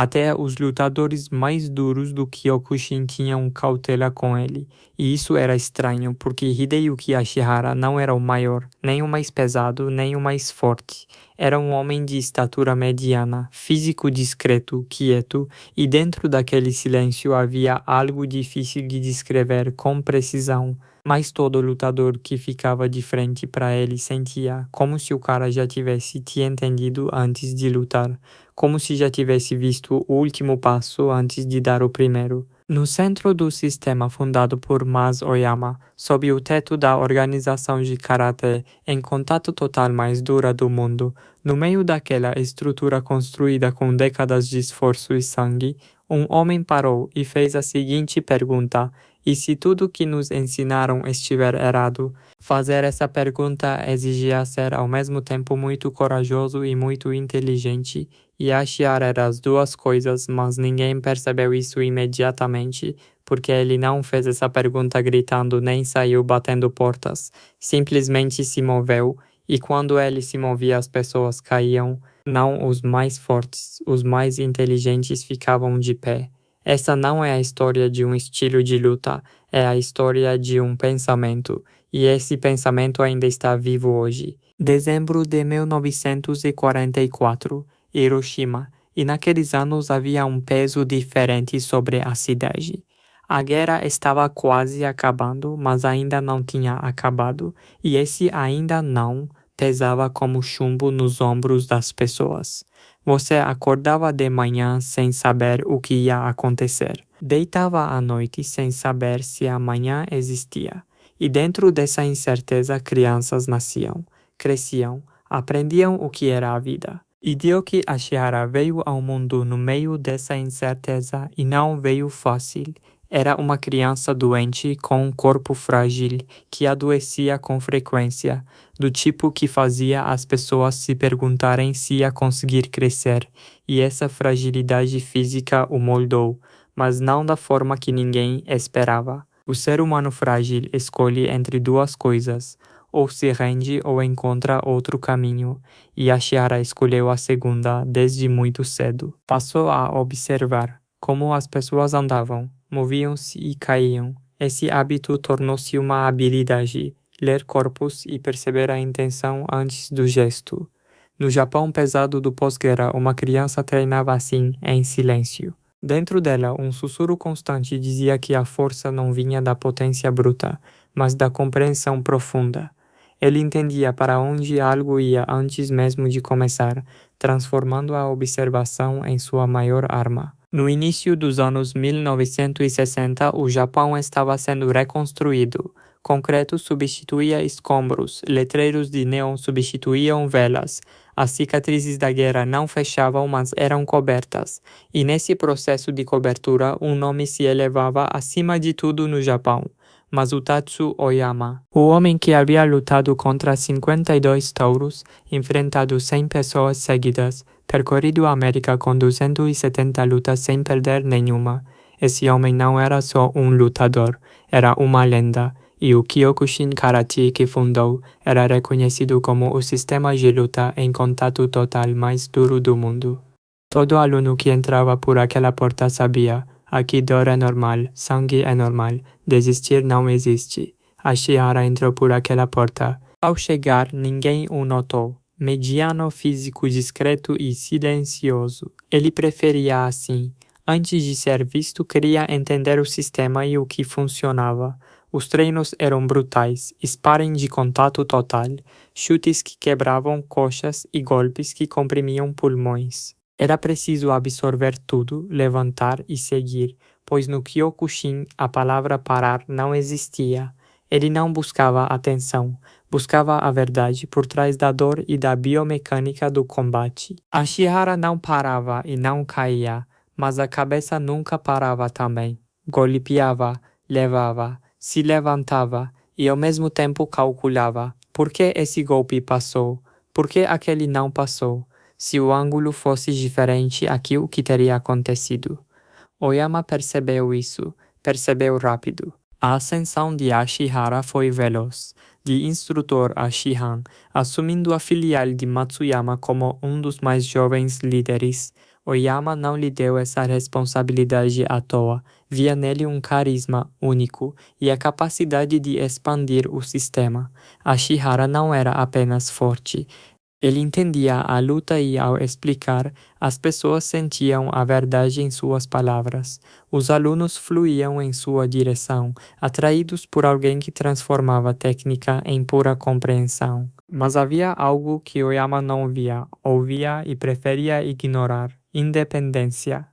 Até os lutadores mais duros do Kyokushin tinham cautela com ele, e isso era estranho porque Hideyuki Ashihara não era o maior, nem o mais pesado, nem o mais forte. Era um homem de estatura mediana, físico discreto, quieto, e dentro daquele silêncio havia algo difícil de descrever com precisão. Mas todo lutador que ficava de frente para ele sentia como se o cara já tivesse te entendido antes de lutar, como se já tivesse visto o último passo antes de dar o primeiro. No centro do sistema fundado por Mas Oyama, sob o teto da organização de karatê em contato total mais dura do mundo, no meio daquela estrutura construída com décadas de esforço e sangue, um homem parou e fez a seguinte pergunta: e se tudo que nos ensinaram estiver errado? Fazer essa pergunta exigia ser ao mesmo tempo muito corajoso e muito inteligente, e Ashiara era as duas coisas, mas ninguém percebeu isso imediatamente, porque ele não fez essa pergunta gritando nem saiu batendo portas, simplesmente se moveu, e quando ele se movia as pessoas caíam, não os mais fortes, os mais inteligentes ficavam de pé. Essa não é a história de um estilo de luta, é a história de um pensamento, e esse pensamento ainda está vivo hoje. Dezembro de 1944, Hiroshima, e naqueles anos havia um peso diferente sobre a cidade. A guerra estava quase acabando, mas ainda não tinha acabado, e esse ainda não pesava como chumbo nos ombros das pessoas. Você acordava de manhã sem saber o que ia acontecer. Deitava à noite sem saber se amanhã existia. E dentro dessa incerteza crianças nasciam, cresciam, aprendiam o que era a vida. Hideyuki Ashihara veio ao mundo no meio dessa incerteza e não veio fácil. Era uma criança doente com um corpo frágil que adoecia com frequência, do tipo que fazia as pessoas se perguntarem se ia conseguir crescer, e essa fragilidade física o moldou, mas não da forma que ninguém esperava. O ser humano frágil escolhe entre duas coisas: ou se rende ou encontra outro caminho, e Ashihara escolheu a segunda desde muito cedo. Passou a observar como as pessoas andavam, moviam-se e caíam. Esse hábito tornou-se uma habilidade, ler corpos e perceber a intenção antes do gesto. No Japão pesado do pós-guerra, uma criança treinava assim, em silêncio. Dentro dela, um sussurro constante dizia que a força não vinha da potência bruta, mas da compreensão profunda. Ele entendia para onde algo ia antes mesmo de começar, transformando a observação em sua maior arma. No início dos anos 1960, o Japão estava sendo reconstruído. Concreto substituía escombros, letreiros de neon substituíam velas. As cicatrizes da guerra não fechavam, mas eram cobertas. E nesse processo de cobertura, um nome se elevava acima de tudo no Japão: Masutatsu Oyama. O homem que havia lutado contra 52 touros, enfrentado 100 pessoas seguidas, percorrido a América com 270 lutas sem perder nenhuma. Esse homem não era só um lutador, era uma lenda, e o Kyokushin Karate que fundou era reconhecido como o sistema de luta em contato total mais duro do mundo. Todo aluno que entrava por aquela porta sabia: aqui dor é normal, sangue é normal, desistir não existe. Ashihara entrou por aquela porta. Ao chegar, ninguém o notou. Mediano, físico, discreto e silencioso. Ele preferia assim. Antes de ser visto, queria entender o sistema e o que funcionava. Os treinos eram brutais, sparring de contato total, chutes que quebravam coxas e golpes que comprimiam pulmões. Era preciso absorver tudo, levantar e seguir, pois no Kyokushin a palavra parar não existia. Ele não buscava atenção, buscava a verdade por trás da dor e da biomecânica do combate. Ashihara não parava e não caía, mas a cabeça nunca parava também. Golpeava, levava, se levantava e ao mesmo tempo calculava: por que esse golpe passou? Por que aquele não passou? Se o ângulo fosse diferente, aqui o que teria acontecido? Oyama percebeu isso, percebeu rápido. A ascensão de Ashihara foi veloz, de instrutor a Shihan, assumindo a filial de Matsuyama como um dos mais jovens líderes. Oyama não lhe deu essa responsabilidade à toa, via nele um carisma único e a capacidade de expandir o sistema. Ashihara não era apenas forte. Ele entendia a luta e, ao explicar, as pessoas sentiam a verdade em suas palavras. Os alunos fluíam em sua direção, atraídos por alguém que transformava a técnica em pura compreensão. Mas havia algo que Oyama não via, ouvia e preferia ignorar: independência.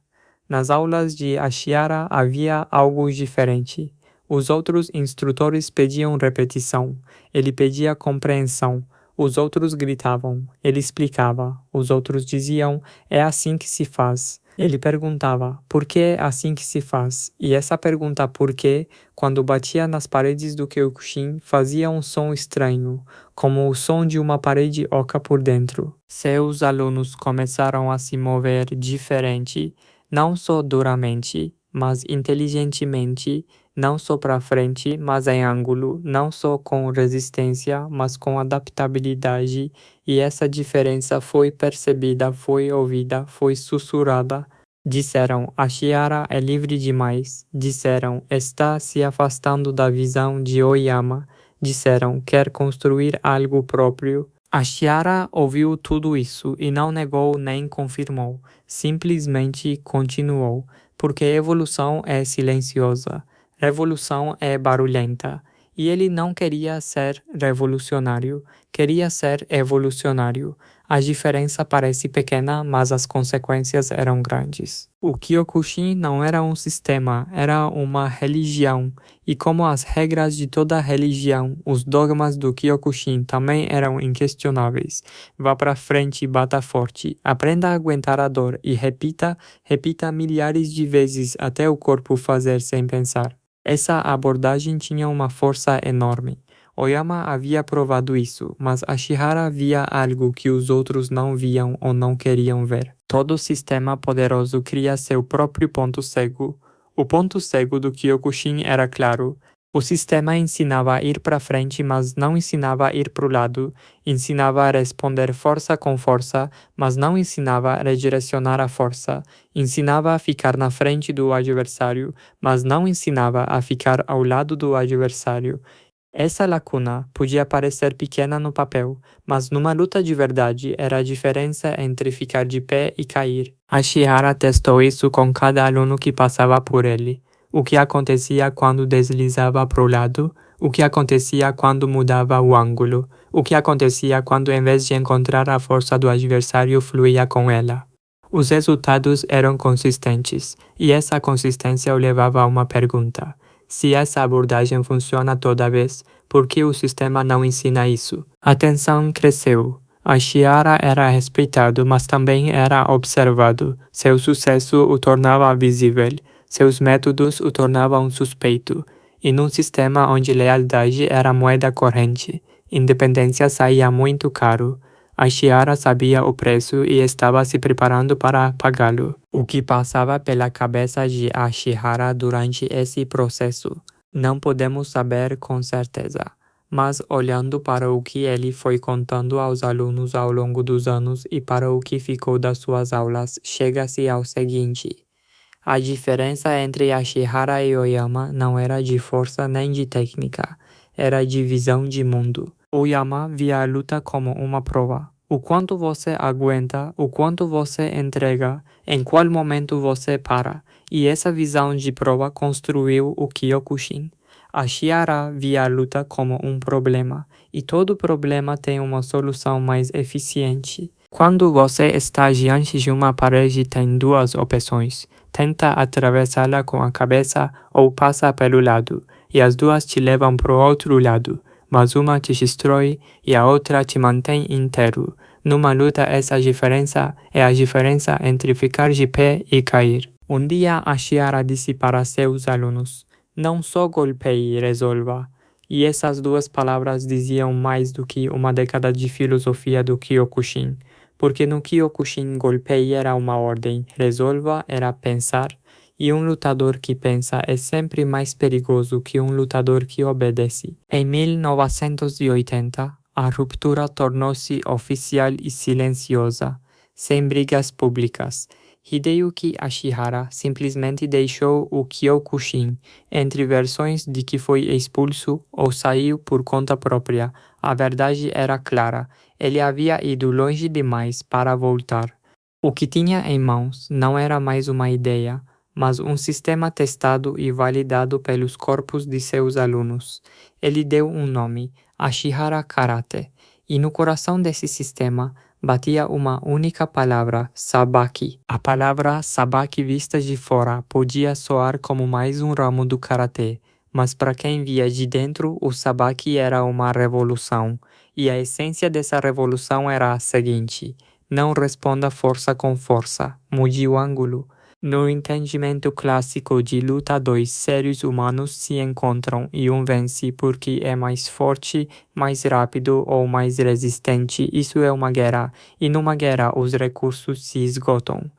Nas aulas de Ashihara havia algo diferente. Os outros instrutores pediam repetição, ele pedia compreensão. Os outros gritavam, ele explicava. Os outros diziam, é assim que se faz. Ele perguntava, por que é assim que se faz? E essa pergunta por quê, quando batia nas paredes do Kyokushin, fazia um som estranho, como o som de uma parede oca por dentro. Seus alunos começaram a se mover diferente, não só duramente, mas inteligentemente, não só para frente, mas em ângulo, não só com resistência, mas com adaptabilidade, e essa diferença foi percebida, foi ouvida, foi sussurrada. Disseram, Ashihara é livre demais. Disseram, está se afastando da visão de Oyama. Disseram, quer construir algo próprio. Ashihara ouviu tudo isso e não negou nem confirmou, simplesmente continuou, porque evolução é silenciosa. Revolução é barulhenta, e ele não queria ser revolucionário, queria ser evolucionário. A diferença parece pequena, mas as consequências eram grandes. O Kyokushin não era um sistema, era uma religião, e como as regras de toda religião, os dogmas do Kyokushin também eram inquestionáveis. Vá para frente e bata forte, aprenda a aguentar a dor e repita milhares de vezes até o corpo fazer sem pensar. Essa abordagem tinha uma força enorme. Oyama havia provado isso, mas Ashihara via algo que os outros não viam ou não queriam ver. Todo sistema poderoso cria seu próprio ponto cego. O ponto cego do Kyokushin era claro. O sistema ensinava a ir para frente, mas não ensinava a ir para o lado. Ensinava a responder força com força, mas não ensinava a redirecionar a força. Ensinava a ficar na frente do adversário, mas não ensinava a ficar ao lado do adversário. Essa lacuna podia parecer pequena no papel, mas numa luta de verdade era a diferença entre ficar de pé e cair. Ashihara testou isso com cada aluno que passava por ele. O que acontecia quando deslizava para o lado, o que acontecia quando mudava o ângulo, o que acontecia quando, em vez de encontrar a força do adversário, fluía com ela. Os resultados eram consistentes, e essa consistência o levava a uma pergunta. Se essa abordagem funciona toda vez, por que o sistema não ensina isso? A tensão cresceu. Ashihara era respeitado, mas também era observado. Seu sucesso o tornava visível. Seus métodos o tornavam suspeito. E num sistema onde lealdade era moeda corrente, independência saía muito caro. Ashihara sabia o preço e estava se preparando para pagá-lo. O que passava pela cabeça de Ashihara durante esse processo, não podemos saber com certeza. Mas olhando para o que ele foi contando aos alunos ao longo dos anos e para o que ficou das suas aulas, chega-se ao seguinte. A diferença entre Ashihara e Oyama não era de força nem de técnica, era de visão de mundo. Oyama via a luta como uma prova. O quanto você aguenta, o quanto você entrega, em qual momento você para. E essa visão de prova construiu o Kyokushin. Ashihara via a luta como um problema, e todo problema tem uma solução mais eficiente. Quando você está diante de uma parede, tem duas opções. Tenta atravessá-la com a cabeça ou passa pelo lado, e as duas te levam para o outro lado, mas uma te destrói e a outra te mantém inteiro. Numa luta, essa diferença é a diferença entre ficar de pé e cair. Um dia, Ashihara disse para seus alunos, não só golpeie e resolva. E essas duas palavras diziam mais do que uma década de filosofia do Kyokushin. Porque no Kyokushin golpeie era uma ordem, resolva era pensar, e um lutador que pensa é sempre mais perigoso que um lutador que obedece. Em 1980, a ruptura tornou-se oficial e silenciosa, sem brigas públicas, Hideyuki Ashihara simplesmente deixou o Kyokushin, entre versões de que foi expulso ou saiu por conta própria. A verdade era clara, ele havia ido longe demais para voltar. O que tinha em mãos não era mais uma ideia, mas um sistema testado e validado pelos corpos de seus alunos. Ele deu um nome, Ashihara Karate, e no coração desse sistema batia uma única palavra, sabaki. A palavra sabaki vista de fora podia soar como mais um ramo do karatê, mas para quem via de dentro, o sabaki era uma revolução, e a essência dessa revolução era a seguinte: não responda força com força, mude o ângulo. No entendimento clássico de luta, dois seres humanos se encontram e um vence porque é mais forte, mais rápido ou mais resistente. Isso é uma guerra, e numa guerra os recursos se esgotam.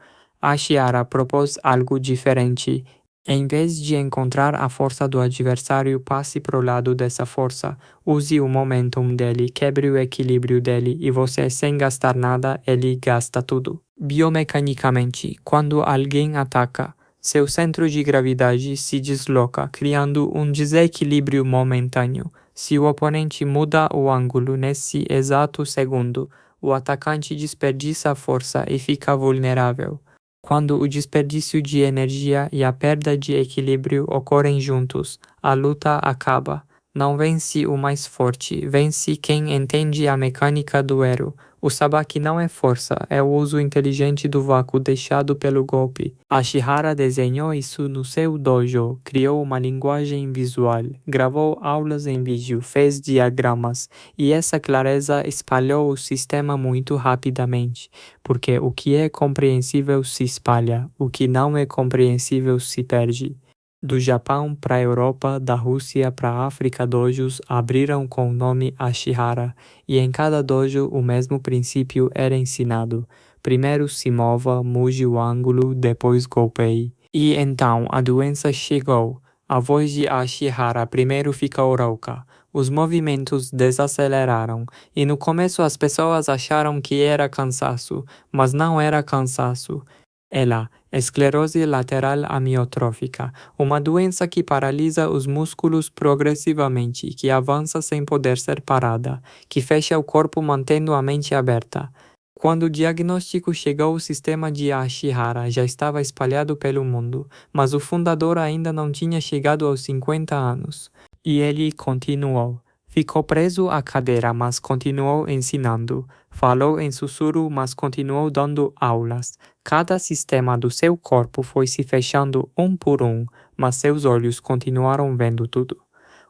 Ashihara propôs algo diferente. Em vez de encontrar a força do adversário, passe para o lado dessa força. Use o momentum dele, quebre o equilíbrio dele e você, sem gastar nada, ele gasta tudo. Biomecanicamente, quando alguém ataca, seu centro de gravidade se desloca, criando um desequilíbrio momentâneo. Se o oponente muda o ângulo nesse exato segundo, o atacante desperdiça a força e fica vulnerável. Quando o desperdício de energia e a perda de equilíbrio ocorrem juntos, a luta acaba. Não vence o mais forte, vence quem entende a mecânica do ero. O sabaki não é força, é o uso inteligente do vácuo deixado pelo golpe. Ashihara desenhou isso no seu dojo, criou uma linguagem visual, gravou aulas em vídeo, fez diagramas, e essa clareza espalhou o sistema muito rapidamente, porque o que é compreensível se espalha, o que não é compreensível se perde. Do Japão para a Europa, da Rússia para a África, dojos abriram com o nome Ashihara, e em cada dojo o mesmo princípio era ensinado. Primeiro se mova, mude o ângulo, depois golpeie. E então a doença chegou. A voz de Ashihara primeiro ficou rouca. Os movimentos desaceleraram, e no começo as pessoas acharam que era cansaço, mas não era cansaço. Ela, esclerose lateral amiotrófica, uma doença que paralisa os músculos progressivamente, que avança sem poder ser parada, que fecha o corpo mantendo a mente aberta. Quando o diagnóstico chegou, o sistema de Ashihara já estava espalhado pelo mundo, mas o fundador ainda não tinha chegado aos 50 anos. E ele continuou. Ficou preso à cadeira, mas continuou ensinando. Falou em sussurro, mas continuou dando aulas. Cada sistema do seu corpo foi se fechando um por um, mas seus olhos continuaram vendo tudo.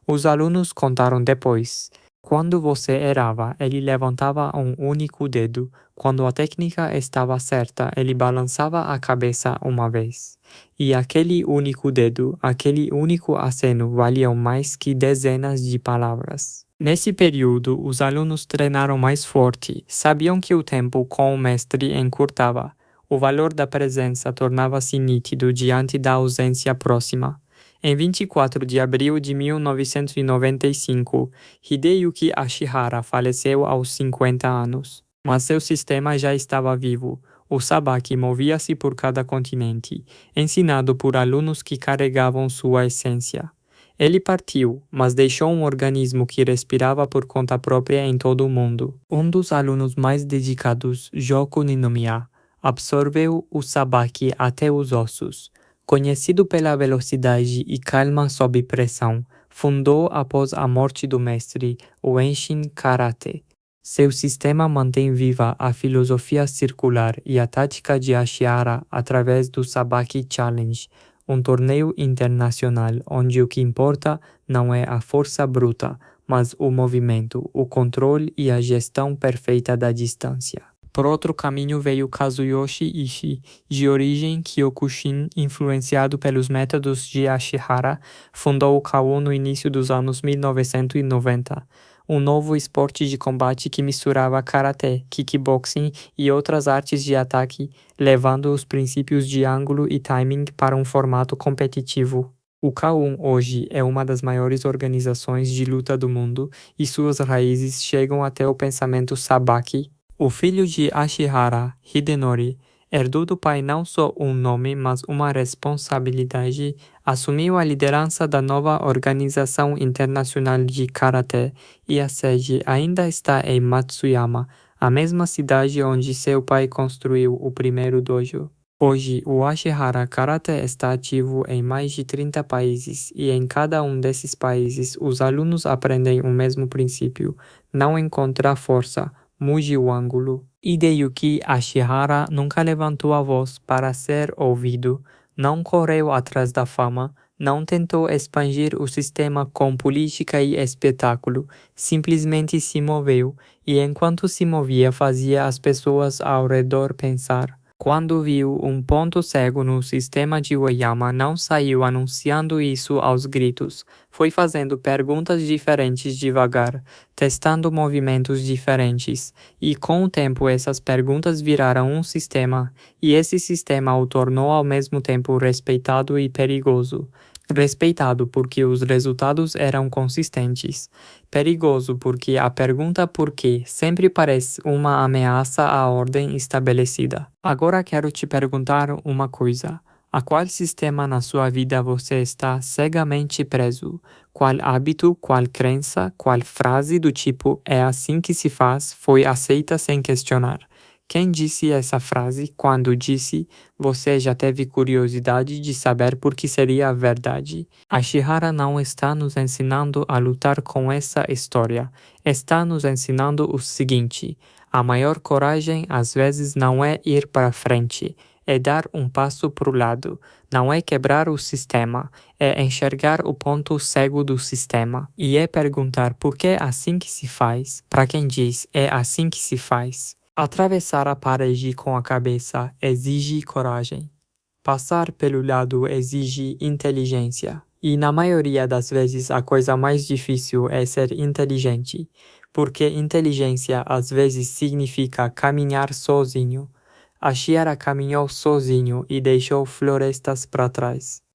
Os alunos contaram depois. Quando você errava, ele levantava um único dedo. Quando a técnica estava certa, ele balançava a cabeça uma vez. E aquele único dedo, aquele único aceno valiam mais que dezenas de palavras. Nesse período, os alunos treinaram mais forte, sabiam que o tempo com o mestre encurtava. O valor da presença tornava-se nítido diante da ausência próxima. Em 24 de abril de 1995, Hideyuki Ashihara faleceu aos 50 anos. Mas seu sistema já estava vivo. O sabaki movia-se por cada continente, ensinado por alunos que carregavam sua essência. Ele partiu, mas deixou um organismo que respirava por conta própria em todo o mundo. Um dos alunos mais dedicados, Joko Ninomiya, absorveu o sabaki até os ossos. Conhecido pela velocidade e calma sob pressão, fundou após a morte do mestre o Enshin Karate. Seu sistema mantém viva a filosofia circular e a tática de Ashihara através do Sabaki Challenge, um torneio internacional onde o que importa não é a força bruta, mas o movimento, o controle e a gestão perfeita da distância. Por outro caminho veio Kazuyoshi Ishii, de origem Kyokushin, influenciado pelos métodos de Ashihara, fundou o KO no início dos anos 1990, um novo esporte de combate que misturava karatê, kickboxing e outras artes de ataque, levando os princípios de ângulo e timing para um formato competitivo. O K1 hoje é uma das maiores organizações de luta do mundo e suas raízes chegam até o pensamento Sabaki. O filho de Ashihara, Hidenori, Herdou do pai não só um nome, mas uma responsabilidade, assumiu a liderança da nova Organização Internacional de Karatê e a sede ainda está em Matsuyama, a mesma cidade onde seu pai construiu o primeiro dojo. Hoje, o Ashihara Karate está ativo em mais de 30 países e em cada um desses países os alunos aprendem o mesmo princípio: não encontrar força, mude o ângulo. Hideyuki Ashihara nunca levantou a voz para ser ouvido, não correu atrás da fama, não tentou expandir o sistema com política e espetáculo, simplesmente se moveu e enquanto se movia fazia as pessoas ao redor pensar. Quando viu um ponto cego no sistema de Ueyama, não saiu anunciando isso aos gritos. Foi fazendo perguntas diferentes devagar, testando movimentos diferentes. E com o tempo essas perguntas viraram um sistema, e esse sistema o tornou ao mesmo tempo respeitado e perigoso. Respeitado porque os resultados eram consistentes. Perigoso porque a pergunta por quê sempre parece uma ameaça à ordem estabelecida. Agora quero te perguntar uma coisa. A qual sistema na sua vida você está cegamente preso? Qual hábito, qual crença, qual frase do tipo "é assim que se faz" foi aceita sem questionar? Quem disse essa frase? Quando disse, você já teve curiosidade de saber por que seria verdade? Ashihara não está nos ensinando a lutar com essa história. Está nos ensinando o seguinte: a maior coragem às vezes não é ir para frente, é dar um passo para o lado. Não é quebrar o sistema, é enxergar o ponto cego do sistema. E é perguntar por que é assim que se faz, para quem diz é assim que se faz. Atravessar a parede com a cabeça exige coragem. Passar pelo lado exige inteligência. E na maioria das vezes a coisa mais difícil é ser inteligente, porque inteligência às vezes significa caminhar sozinho. Ashihara caminhou sozinho e deixou florestas para trás.